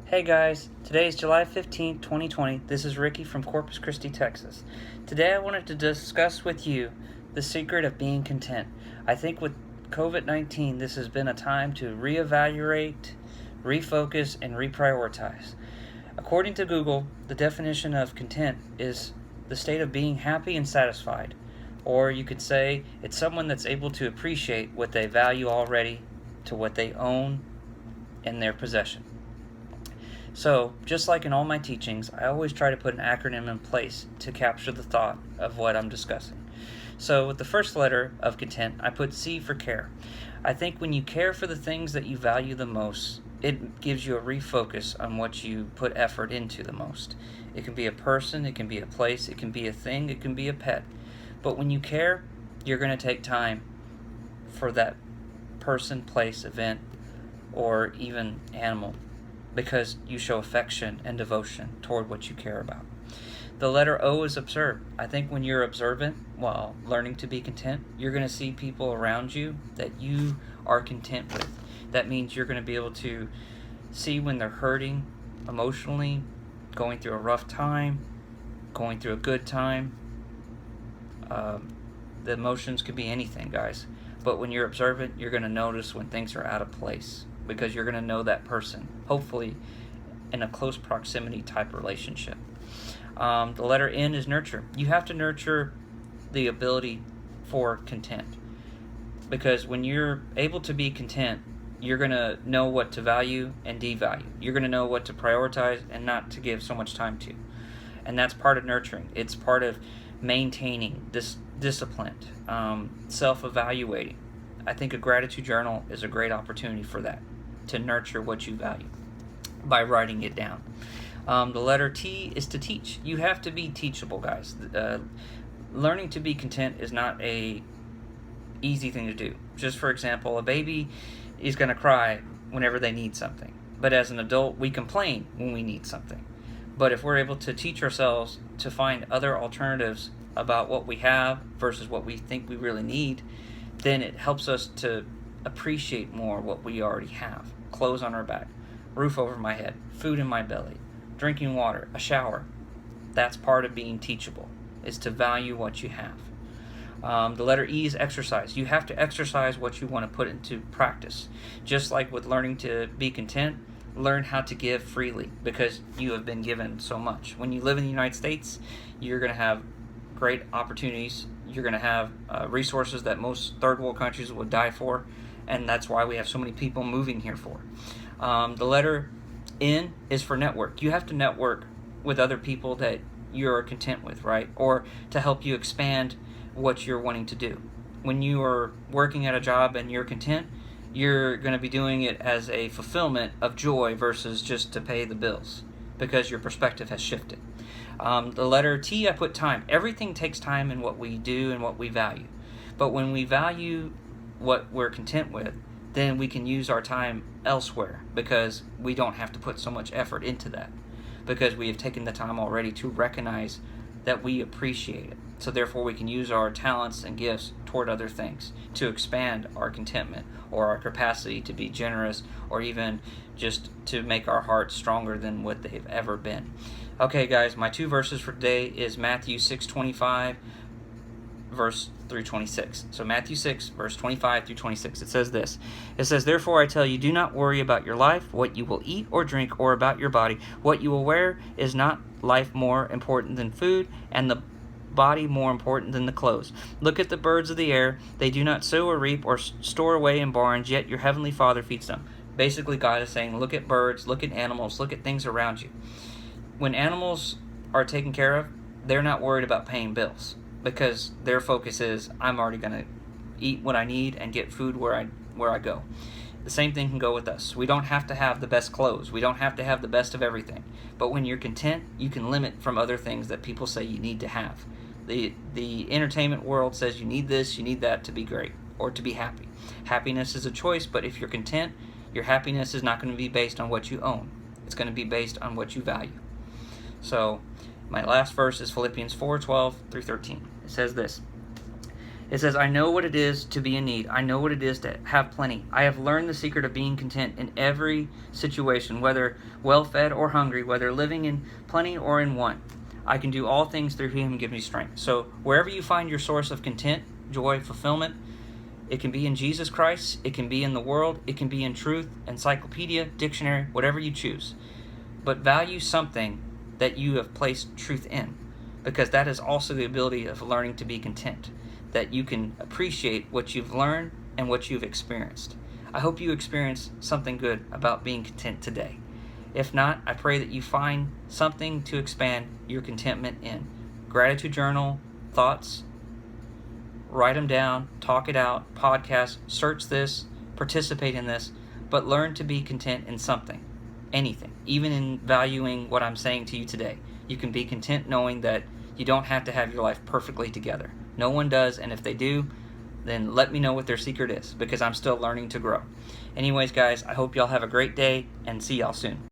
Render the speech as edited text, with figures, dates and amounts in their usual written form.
Hey guys, today is July 15th, 2020. This is Ricky from Corpus Christi, Texas. Today I wanted to discuss with you the secret of being content. I think with COVID-19, this has been a time to reevaluate, refocus, and reprioritize. According to Google, the definition of content is the state of being happy and satisfied. Or you could say it's someone that's able to appreciate what they value already to what they own in their possession. So, just like in all my teachings, I always try to put an acronym in place to capture the thought of what I'm discussing. So, with the first letter of content, I put C for care. I think when you care for the things that you value the most, it gives you a refocus on what you put effort into the most. It can be a person, it can be a place, it can be a thing, it can be a pet. But when you care, you're going to take time for that person, place, event, or even animal, because you show affection and devotion toward what you care about. The letter O is observe. I think when you're observant while learning to be content, you're going to see people around you that you are content with. That means you're going to be able to see when they're hurting emotionally, going through a rough time, going through a good time. The emotions could be anything, guys. But when you're observant, you're going to notice when things are out of place, because you're going to know that person, hopefully in a close proximity type relationship. The letter N is nurture. You have to nurture the ability for content, because when you're able to be content, you're going to know what to value and devalue. You're going to know what to prioritize and not to give so much time to. And that's part of nurturing. It's part of maintaining this discipline, self-evaluating. I think a gratitude journal is a great opportunity for that, to nurture what you value by writing it down. The letter T is to teach. You have to be teachable, guys. Learning to be content is not a easy thing to do. Just for example, a baby is going to cry whenever they need something. But as an adult, we complain when we need something. But if we're able to teach ourselves to find other alternatives about what we have versus what we think we really need, then it helps us to appreciate more what we already have. Clothes on our back, roof over my head, food in my belly, drinking water, a shower. That's part of being teachable, is to value what you have. The letter E is exercise. You have to exercise what you want to put into practice. Just like with learning to be content, learn how to give freely, because you have been given so much. When you live in the United States, you're going to have great opportunities. You're going to have resources that most third world countries would die for, and that's why we have so many people moving here for. The letter N is for network. You have to network with other people that you're content with, right? Or to help you expand what you're wanting to do. When you are working at a job and you're content, you're going to be doing it as a fulfillment of joy versus just to pay the bills, because your perspective has shifted. The letter T, I put time. Everything takes time in what we do and what we value. But when we value what we're content with, then we can use our time elsewhere, because we don't have to put so much effort into that, because we have taken the time already to recognize that we appreciate it. So therefore we can use our talents and gifts toward other things to expand our contentment or our capacity to be generous, or even just to make our hearts stronger than what they've ever been. Okay, guys, my two verses for today is Matthew 6:25, verse through 26. So Matthew 6, verse 25 through 26. It says this. It says, "Therefore I tell you, do not worry about your life, what you will eat or drink, or about your body, what you will wear. Is not life more important than food, and the body more important than the clothes? Look at the birds of the air. They do not sow or reap or store away in barns, yet your heavenly Father feeds them." Basically, God is saying, look at birds, look at animals, look at things around you. When animals are taken care of, they're not worried about paying bills, because their focus is, I'm already going to eat what I need and get food where I go. The same thing can go with us. We don't have to have the best clothes. We don't have to have the best of everything. But when you're content, you can limit from other things that people say you need to have. The entertainment world says you need this, you need that to be great, or to be happy. Happiness is a choice, but if you're content, your happiness is not going to be based on what you own. It's going to be based on what you value. So, my last verse is Philippians 4:12 through 13. It says this. It says, I know what it is to be in need. I know what it is to have plenty. I have learned the secret of being content in every situation, whether well-fed or hungry, whether living in plenty or in want. I can do all things through Him who gives me strength. So wherever you find your source of content, joy, fulfillment, it can be in Jesus Christ, it can be in the world, it can be in truth, encyclopedia, dictionary, whatever you choose. But value something that you have placed truth in, because that is also the ability of learning to be content, that you can appreciate what you've learned and what you've experienced. I hope you experience something good about being content today. If not, I pray that you find something to expand your contentment in. Gratitude journal, thoughts, write them down, talk it out, podcast, search this, participate in this, but learn to be content in something, anything, even in valuing what I'm saying to you today. You can be content knowing that you don't have to have your life perfectly together. No one does, and if they do, then let me know what their secret is, because I'm still learning to grow. Anyways, guys, I hope y'all have a great day, and see y'all soon.